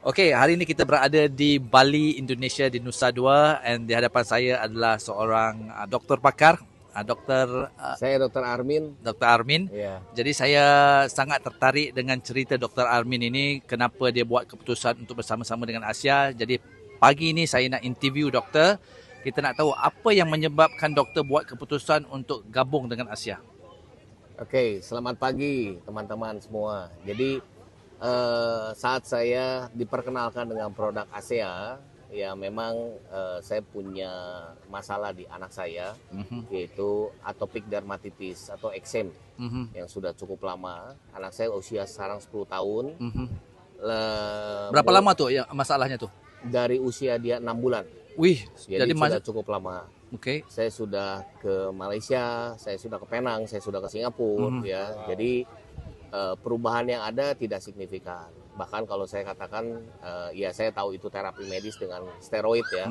Okey, hari ini kita berada di Bali, Indonesia, di Nusa Dua, and di hadapan saya adalah seorang doktor pakar, doktor Saya Dr. Armin. Dr. Armin. Ya, Jadi saya sangat tertarik dengan cerita Dr. Armin ini, kenapa dia buat keputusan untuk bersama-sama dengan Asia. Jadi pagi ini saya nak interview doktor. Kita nak tahu apa yang menyebabkan doktor buat keputusan untuk gabung dengan Asia. oke. Selamat pagi teman-teman semua. Jadi saat saya diperkenalkan dengan produk ASEA, ya memang saya punya masalah di anak saya, yaitu atopic dermatitis atau eksem yang sudah cukup lama. Anak saya usia sekarang 10 tahun. Berapa lama tuh ya masalahnya tuh? Dari usia dia 6 bulan. Wih, Jadi sudah cukup lama. Okey. Saya sudah ke Malaysia, saya sudah ke Penang, saya sudah ke Singapura, ya. Jadi perubahan yang ada tidak signifikan. Bahkan kalau saya katakan, ya saya tahu itu terapi medis dengan steroid ya,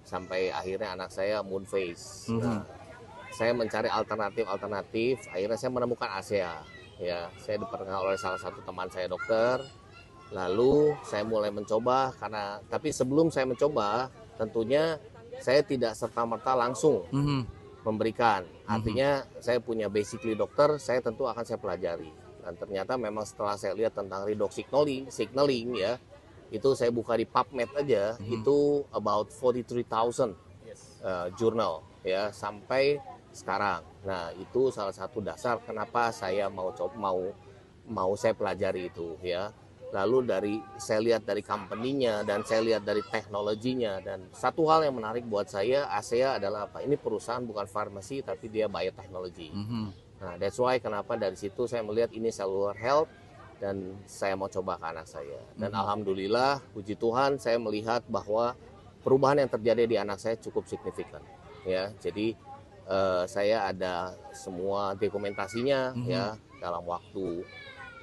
sampai akhirnya anak saya moon face. Nah, saya mencari alternatif, akhirnya saya menemukan ASEA. Ya, saya diperkenalkan oleh salah satu teman saya dokter. Lalu saya mulai mencoba tapi sebelum saya mencoba, tentunya saya tidak serta-merta langsung memberikan. Artinya saya punya basically dokter, saya tentu akan saya pelajari. Dan ternyata memang setelah saya lihat tentang redox signaling ya, itu saya buka di PubMed aja, itu about 43,000 jurnal ya sampai sekarang. Nah, itu salah satu dasar kenapa saya mau saya pelajari itu ya. Lalu saya lihat dari company-nya dan saya lihat dari teknologinya, dan satu hal yang menarik buat saya, ASEA adalah apa? Ini perusahaan bukan farmasi tapi dia biotechnology. Nah, that's why kenapa dari situ saya melihat ini cellular health dan saya mau coba ke anak saya. Dan alhamdulillah, puji Tuhan, saya melihat bahwa perubahan yang terjadi di anak saya cukup signifikan. Ya, jadi saya ada semua dokumentasinya ya dalam waktu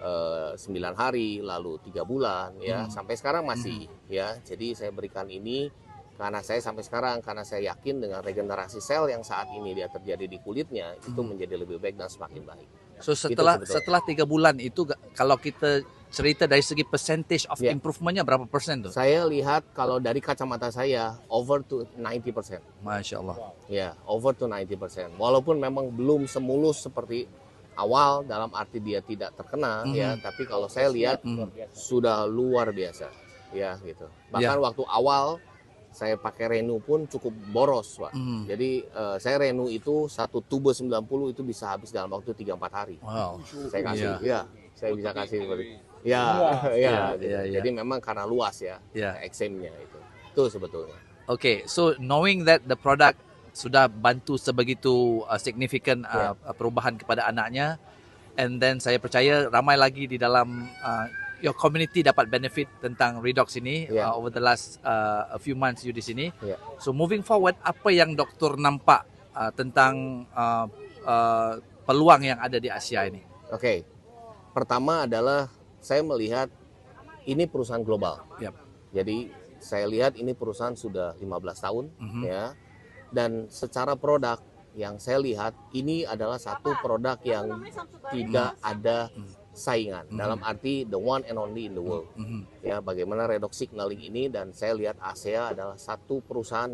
9 hari, lalu 3 bulan ya, sampai sekarang masih ya. Jadi saya berikan ini ke anak saya sampai sekarang karena saya yakin dengan regenerasi sel yang saat ini dia terjadi di kulitnya itu menjadi lebih baik dan semakin baik. So setelah 3 bulan itu, kalau kita cerita dari segi percentage of improvementnya berapa persen tuh? Saya lihat kalau dari kacamata saya over to 90%. Masya Allah. Ya, over to 90%. Walaupun memang belum semulus seperti awal dalam arti dia tidak terkena ya, tapi kalau saya lihat sudah luar biasa ya gitu. Bahkan waktu awal saya pakai Renu pun cukup boros, Pak. Jadi saya Renu itu satu tube 90 itu bisa habis dalam waktu 3-4 hari. Wow. Saya kasih, saya bisa kasih seperti Jadi memang karena luas ya, eksemnya itu. Itu sebetulnya. Okay, so knowing that the product sudah bantu sebegitu signifikan perubahan kepada anaknya, and then saya percaya ramai lagi di dalam your community dapat benefit tentang redox ini over the last a few months you di sini. So moving forward, apa yang doktor nampak tentang peluang yang ada di Asia ini? Oke. Pertama adalah saya melihat ini perusahaan global. Jadi saya lihat ini perusahaan sudah 15 tahun ya. Dan secara produk yang saya lihat ini adalah satu produk yang tidak ada saingan, dalam arti the one and only in the world. Ya, bagaimana redox signaling ini, dan saya lihat ASEA adalah satu perusahaan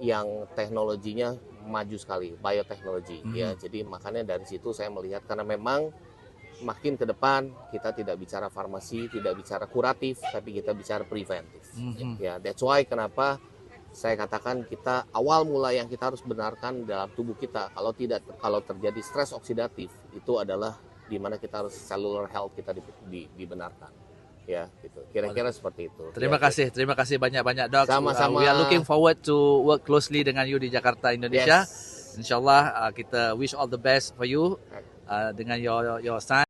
yang teknologinya maju sekali, bioteknologi ya. Jadi makanya dari situ saya melihat, karena memang makin ke depan kita tidak bicara farmasi, tidak bicara kuratif, tapi kita bicara preventif. Ya, that's why kenapa saya katakan kita awal mula yang kita harus benarkan dalam tubuh kita, kalau terjadi stres oksidatif, itu adalah di mana kita harus cellular health kita dibenarkan. Ya, gitu. Kira-kira seperti itu. Terima kasih banyak-banyak, Dok. Sama-sama. We are looking forward to work closely dengan you di Jakarta, Indonesia. Insyaallah kita wish all the best for you dengan your son.